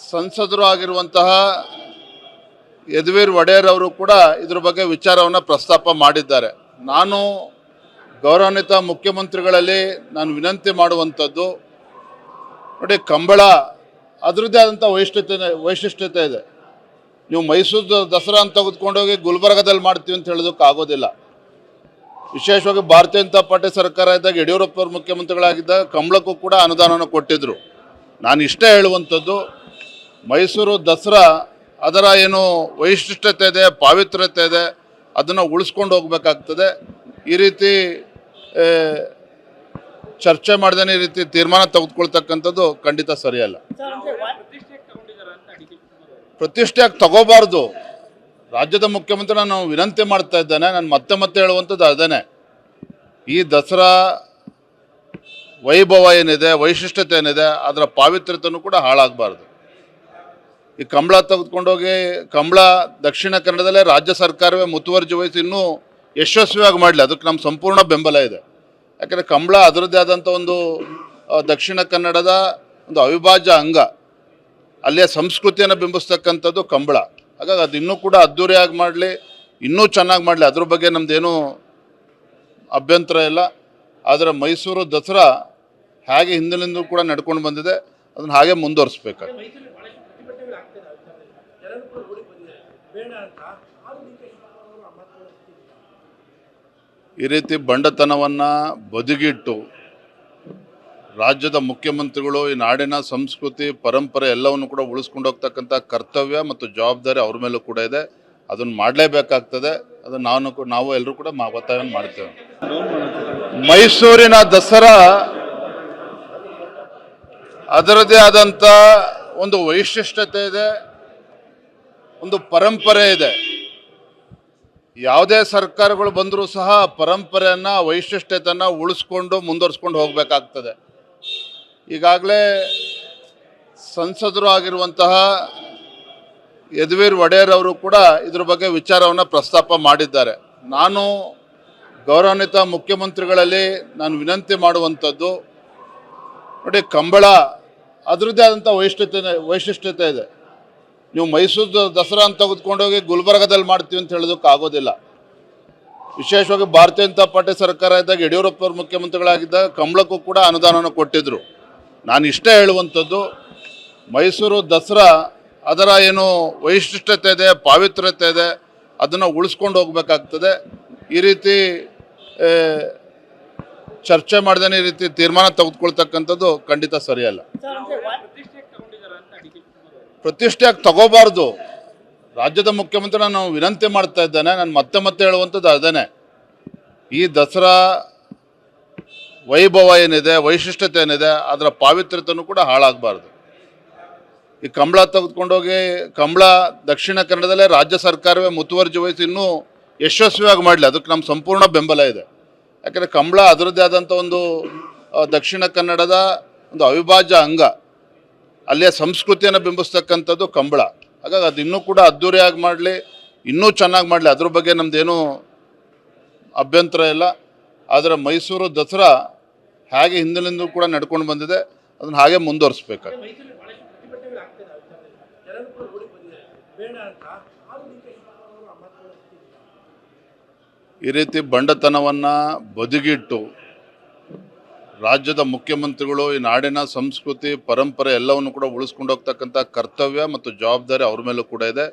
ಸಂಸದರು ಆಗಿರುವಂತಹ ಯದುವೀರ್ ಒಡೆಯರ್ ಅವರು ಕೂಡ ಇದ್ರ ಬಗ್ಗೆ ವಿಚಾರವನ್ನು ಪ್ರಸ್ತಾಪ ಮಾಡಿದ್ದಾರೆ. ನಾನು ಗೌರವಾನ್ವಿತ ಮುಖ್ಯಮಂತ್ರಿಗಳಲ್ಲಿ ನಾನು ವಿನಂತಿ ಮಾಡುವಂಥದ್ದು, ನೋಡಿ, ಕಂಬಳ ಅದರದ್ದೇ ಆದಂಥ ವೈಶಿಷ್ಟ್ಯತೆ ಇದೆ. ನೀವು ಮೈಸೂರು ದಸರಾ ಅಂತ ತೆಗೆದುಕೊಂಡೋಗಿ ಗುಲ್ಬರ್ಗದಲ್ಲಿ ಮಾಡ್ತೀವಿ ಅಂತ ಹೇಳೋದಕ್ಕೆ ಆಗೋದಿಲ್ಲ. ವಿಶೇಷವಾಗಿ ಭಾರತೀಯ ಜನತಾ ಪಾರ್ಟಿ ಸರ್ಕಾರ ಇದ್ದಾಗ ಯಡಿಯೂರಪ್ಪ ಅವರು ಮುಖ್ಯಮಂತ್ರಿಗಳಾಗಿದ್ದಾಗ ಕಂಬಳಕ್ಕೂ ಕೂಡ ಅನುದಾನವನ್ನು ಕೊಟ್ಟಿದ್ದರು. ನಾನು ಇಷ್ಟೇ ಹೇಳುವಂಥದ್ದು, ಮೈಸೂರು ದಸರಾ ಅದರ ಏನು ವೈಶಿಷ್ಟ್ಯತೆ ಇದೆ, ಪಾವಿತ್ರ್ಯತೆ ಇದೆ, ಅದನ್ನು ಉಳಿಸ್ಕೊಂಡು ಹೋಗಬೇಕಾಗ್ತದೆ. ಈ ರೀತಿ ಚರ್ಚೆ ಮಾಡ್ದೇ ಈ ರೀತಿ ತೀರ್ಮಾನ ತೆಗೆದುಕೊಳ್ತಕ್ಕಂಥದ್ದು ಖಂಡಿತ ಸರಿಯಲ್ಲ. ಪ್ರತಿಷ್ಠೆಯಾಗಿ ತಗೋಬಾರ್ದು. ರಾಜ್ಯದ ಮುಖ್ಯಮಂತ್ರಿ ನಾನು ವಿನಂತಿ ಮಾಡ್ತಾ ಇದ್ದೇನೆ, ನಾನು ಮತ್ತೆ ಹೇಳುವಂಥದ್ದು ಅದೇನೆ. ಈ ದಸರಾ ವೈಭವ ಏನಿದೆ, ವೈಶಿಷ್ಟ್ಯತೆ ಏನಿದೆ, ಅದರ ಪಾವಿತ್ರ್ಯತೆಯೂ ಕೂಡ ಹಾಳಾಗಬಾರ್ದು. ಈ ಕಂಬಳ ತೆಗೆದುಕೊಂಡೋಗಿ ಕಂಬಳ ದಕ್ಷಿಣ ಕನ್ನಡದಲ್ಲೇ ರಾಜ್ಯ ಸರ್ಕಾರವೇ ಮುತುವರ್ಜಿ ವಹಿಸಿ ಇನ್ನೂ ಯಶಸ್ವಿಯಾಗಿ ಮಾಡಲಿ, ಅದಕ್ಕೆ ನಮ್ಮ ಸಂಪೂರ್ಣ ಬೆಂಬಲ ಇದೆ. ಯಾಕಂದರೆ ಕಂಬಳ ಅದರದ್ದೇ ಆದಂಥ ಒಂದು ದಕ್ಷಿಣ ಕನ್ನಡದ ಒಂದು ಅವಿಭಾಜ್ಯ ಅಂಗ, ಅಲ್ಲಿಯ ಸಂಸ್ಕೃತಿಯನ್ನು ಬಿಂಬಿಸ್ತಕ್ಕಂಥದ್ದು ಕಂಬಳ. ಹಾಗಾಗಿ ಅದು ಇನ್ನೂ ಕೂಡ ಅದ್ಧೂರಿಯಾಗಿ ಮಾಡಲಿ, ಇನ್ನೂ ಚೆನ್ನಾಗಿ ಮಾಡಲಿ, ಅದ್ರ ಬಗ್ಗೆ ನಮ್ಮದೇನೂ ಅಭ್ಯಂತರ ಇಲ್ಲ. ಆದರೆ ಮೈಸೂರು ದಸರಾ ಹೇಗೆ ಹಿಂದಿನಿಂದ ಕೂಡ ನಡ್ಕೊಂಡು ಬಂದಿದೆ, ಅದನ್ನು ಹಾಗೆ ಮುಂದುವರಿಸ್ಬೇಕಾಗ್ತದೆ. ಈ ರೀತಿ ಬಂಡತನವನ್ನು ಬದಿಗಿಟ್ಟು ರಾಜ್ಯದ ಮುಖ್ಯಮಂತ್ರಿಗಳು ಈ ನಾಡಿನ ಸಂಸ್ಕೃತಿ ಪರಂಪರೆ ಎಲ್ಲವನ್ನು ಕೂಡ ಉಳಿಸ್ಕೊಂಡು ಹೋಗ್ತಕ್ಕಂಥ ಕರ್ತವ್ಯ ಮತ್ತು ಜವಾಬ್ದಾರಿ ಅವ್ರ ಮೇಲೂ ಕೂಡ ಇದೆ. ಅದನ್ನು ಮಾಡಲೇಬೇಕಾಗ್ತದೆ. ಅದನ್ನು ನಾವು ಎಲ್ಲರೂ ಕೂಡ ಒತ್ತಾಯವನ್ನು ಮಾಡ್ತೇವೆ. ಮೈಸೂರಿನ ದಸರಾ ಅದರದೇ ಆದಂಥ ಒಂದು ವೈಶಿಷ್ಟ್ಯತೆ ಇದೆ, ಒಂದು ಪರಂಪರೆ ಇದೆ. ಯಾವುದೇ ಸರ್ಕಾರಗಳು ಬಂದರೂ ಸಹ ಪರಂಪರೆಯನ್ನು, ವೈಶಿಷ್ಟ್ಯತೆಯನ್ನು ಉಳಿಸ್ಕೊಂಡು ಮುಂದುವರಿಸ್ಕೊಂಡು ಹೋಗಬೇಕಾಗ್ತದೆ. ಈಗಾಗಲೇ ಸಂಸದರು ಆಗಿರುವಂತಹ ಯದುವೀರ್ ಒಡೆಯರ್ ಅವರು ಕೂಡ ಇದ್ರ ಬಗ್ಗೆ ವಿಚಾರವನ್ನು ಪ್ರಸ್ತಾಪ ಮಾಡಿದ್ದಾರೆ. ನಾನು ಗೌರವಾನ್ವಿತ ಮುಖ್ಯಮಂತ್ರಿಗಳಲ್ಲಿ ನಾನು ವಿನಂತಿ ಮಾಡುವಂಥದ್ದು, ನೋಡಿ, ಕಂಬಳ ಅದರದ್ದೇ ಆದಂಥ ವೈಶಿಷ್ಟ್ಯತೆ ಇದೆ. ನೀವು ಮೈಸೂರು ದಸರಾ ಅಂತ ತೆಗೆದುಕೊಂಡೋಗಿ ಗುಲ್ಬರ್ಗದಲ್ಲಿ ಮಾಡ್ತೀವಿ ಅಂತ ಹೇಳೋದಕ್ಕೆ ಆಗೋದಿಲ್ಲ. ವಿಶೇಷವಾಗಿ ಭಾರತೀಯ ಜನತಾ ಪಾರ್ಟಿ ಸರ್ಕಾರ ಇದ್ದಾಗ ಯಡಿಯೂರಪ್ಪ ಅವರು ಮುಖ್ಯಮಂತ್ರಿಗಳಾಗಿದ್ದಾಗ ಕಂಬಳಕ್ಕೂ ಕೂಡ ಅನುದಾನವನ್ನು ಕೊಟ್ಟಿದ್ದರು. ನಾನು ಇಷ್ಟೇ ಹೇಳುವಂಥದ್ದು, ಮೈಸೂರು ದಸರಾ ಅದರ ಏನು ವೈಶಿಷ್ಟ್ಯತೆ ಇದೆ, ಪಾವಿತ್ರ್ಯತೆ ಇದೆ, ಅದನ್ನು ಉಳಿಸ್ಕೊಂಡು ಹೋಗಬೇಕಾಗ್ತದೆ. ಈ ರೀತಿ ಚರ್ಚೆ ಮಾಡ್ದೇ ಈ ರೀತಿ ತೀರ್ಮಾನ ತೆಗೆದುಕೊಳ್ತಕ್ಕಂಥದ್ದು ಖಂಡಿತ ಸರಿಯಲ್ಲ. ಪ್ರತಿಷ್ಠೆಯಾಗಿ ತಗೋಬಾರ್ದು. ರಾಜ್ಯದ ಮುಖ್ಯಮಂತ್ರಿ ನಾನು ವಿನಂತಿ ಮಾಡ್ತಾ ಇದ್ದೇನೆ, ನಾನು ಮತ್ತೆ ಹೇಳುವಂಥದ್ದು ಅದೇನೆ. ಈ ದಸರಾ ವೈಭವ ಏನಿದೆ, ವೈಶಿಷ್ಟ್ಯತೆ ಏನಿದೆ, ಅದರ ಪಾವಿತ್ರ್ಯತೆಯೂ ಕೂಡ ಹಾಳಾಗಬಾರ್ದು. ಈ ಕಂಬಳ ತೆಗೆದುಕೊಂಡೋಗಿ ಕಂಬಳ ದಕ್ಷಿಣ ಕನ್ನಡದಲ್ಲೇ ರಾಜ್ಯ ಸರ್ಕಾರವೇ ಮುತುವರ್ಜಿ ವಹಿಸಿ ಇನ್ನೂ ಯಶಸ್ವಿಯಾಗಿ ಮಾಡಲಿ, ಅದಕ್ಕೆ ನಮ್ಮ ಸಂಪೂರ್ಣ ಬೆಂಬಲ ಇದೆ. ಯಾಕಂದರೆ ಕಂಬಳ ಅದರದ್ದೇ ಆದಂಥ ಒಂದು ದಕ್ಷಿಣ ಕನ್ನಡದ ಒಂದು ಅವಿಭಾಜ್ಯ ಅಂಗ, ಅಲ್ಲಿಯ ಸಂಸ್ಕೃತಿಯನ್ನು ಬಿಂಬಿಸ್ತಕ್ಕಂಥದ್ದು ಕಂಬಳ. ಹಾಗಾಗಿ ಅದು ಇನ್ನೂ ಕೂಡ ಅದ್ಧೂರಿಯಾಗಿ ಮಾಡಲಿ, ಇನ್ನೂ ಚೆನ್ನಾಗಿ ಮಾಡಲಿ, ಅದ್ರ ಬಗ್ಗೆ ನಮ್ಮದೇನೂ ಅಭ್ಯಂತರ ಇಲ್ಲ. ಆದರೆ ಮೈಸೂರು ದಸರಾ ಹೇಗೆ ಹಿಂದಿನಿಂದ ಕೂಡ ನಡ್ಕೊಂಡು ಬಂದಿದೆ, ಅದನ್ನು ಹಾಗೆ ಮುಂದುವರಿಸ್ಬೇಕಾಗ್ತದೆ. ಈ ರೀತಿ ಬಂಡತನವನ್ನು ಬದಿಗಿಟ್ಟು ರಾಜ್ಯದ ಮುಖ್ಯಮಂತ್ರಿಗಳು ಈ ನಾಡಿನ ಸಂಸ್ಕೃತಿ ಪರಂಪರೆ ಎಲ್ಲವನ್ನು ಕೂಡ ಉಳಿಸ್ಕೊಂಡು ಹೋಗ್ತಕ್ಕಂಥ ಕರ್ತವ್ಯ ಮತ್ತು ಜವಾಬ್ದಾರಿ ಅವ್ರ ಮೇಲೂ ಕೂಡ ಇದೆ.